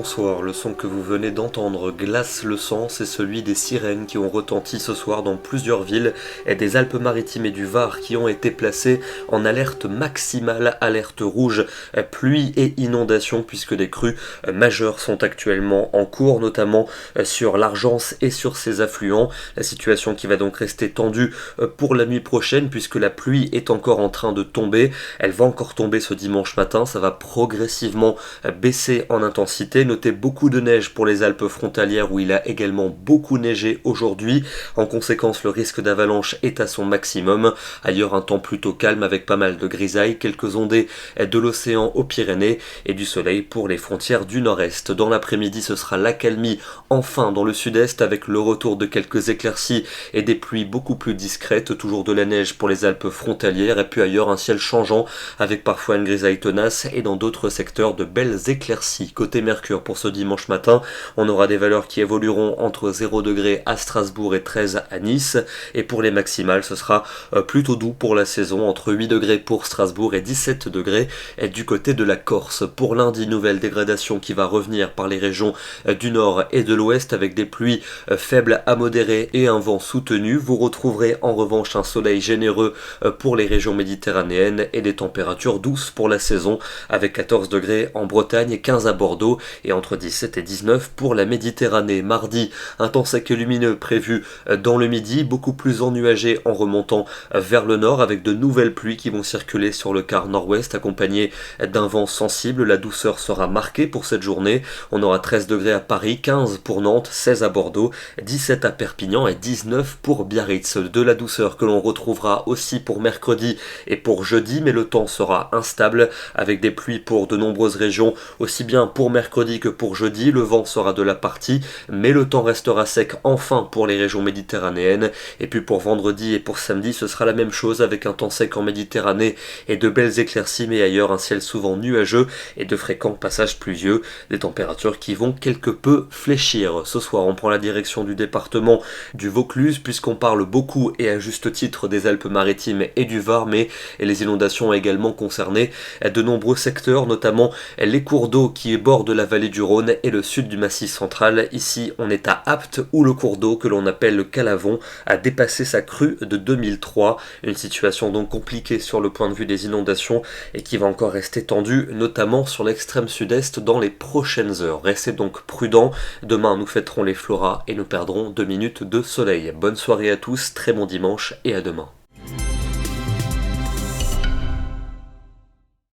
bonsoir, le son que vous venez d'entendre glace le sang, c'est celui des sirènes qui ont retenti ce soir dans plusieurs villes et des Alpes-Maritimes et du Var qui ont été placées en alerte maximale, alerte rouge, pluie et inondation puisque des crues majeures sont actuellement en cours, notamment sur l'Argence et sur ses affluents. La situation qui va donc rester tendue pour la nuit prochaine puisque la pluie est encore en train de tomber, elle va encore tomber ce dimanche matin, ça va progressivement baisser en intensité. Notez beaucoup de neige pour les Alpes frontalières où il a également beaucoup neigé aujourd'hui. En conséquence, le risque d'avalanche est à son maximum. Ailleurs, un temps plutôt calme avec pas mal de grisailles, quelques ondées de l'océan aux Pyrénées et du soleil pour les frontières du nord-est. Dans l'après-midi, ce sera l'accalmie enfin dans le sud-est avec le retour de quelques éclaircies et des pluies beaucoup plus discrètes, toujours de la neige pour les Alpes frontalières et puis ailleurs un ciel changeant avec parfois une grisaille tenace et dans d'autres secteurs de belles éclaircies. Côté Mercure pour ce dimanche matin, on aura des valeurs qui évolueront entre 0 degrés à Strasbourg et 13 à Nice et pour les maximales ce sera plutôt doux pour la saison, entre 8 degrés pour Strasbourg et 17 degrés du côté de la Corse. Pour lundi, nouvelle dégradation qui va revenir par les régions du nord et de l'ouest avec des pluies faibles à modérées et un vent soutenu. Vous retrouverez en revanche un soleil généreux pour les régions méditerranéennes et des températures douces pour la saison avec 14 degrés en Bretagne et 15 à Bordeaux et entre 17 et 19 pour la Méditerranée. Mardi, un temps sec et lumineux prévu dans le midi, beaucoup plus ennuagé en remontant vers le nord avec de nouvelles pluies qui vont circuler sur le quart nord-ouest accompagnées d'un vent sensible. La douceur sera marquée pour cette journée. On aura 13 degrés à Paris, 15 pour Nantes, 16 à Bordeaux, 17 à Perpignan et 19 pour Biarritz. De la douceur que l'on retrouvera aussi pour mercredi et pour jeudi, mais le temps sera instable avec des pluies pour de nombreuses régions, aussi bien pour mercredi que pour jeudi. Le vent sera de la partie, mais le temps restera sec enfin pour les régions méditerranéennes. Et puis pour vendredi et pour samedi, ce sera la même chose avec un temps sec en Méditerranée et de belles éclaircies, mais ailleurs un ciel souvent nuageux et de fréquents passages pluvieux. Des températures qui vont quelque peu fléchir. Ce soir, on prend la direction du département du Vaucluse puisqu'on parle beaucoup et à juste titre des Alpes-Maritimes et du Var, mais les inondations ont également concerné de nombreux secteurs, notamment les cours d'eau qui bordent la vallée du Rhône et le sud du Massif central. Ici, on est à Apt où le cours d'eau que l'on appelle le Calavon a dépassé sa crue de 2003. Une situation donc compliquée sur le point de vue des inondations et qui va encore rester tendue, notamment sur l'extrême sud-est dans les prochaines heures. Restez donc prudents. Demain, nous fêterons les Floras et nous perdrons 2 minutes de soleil. Bonne soirée à tous, très bon dimanche et à demain.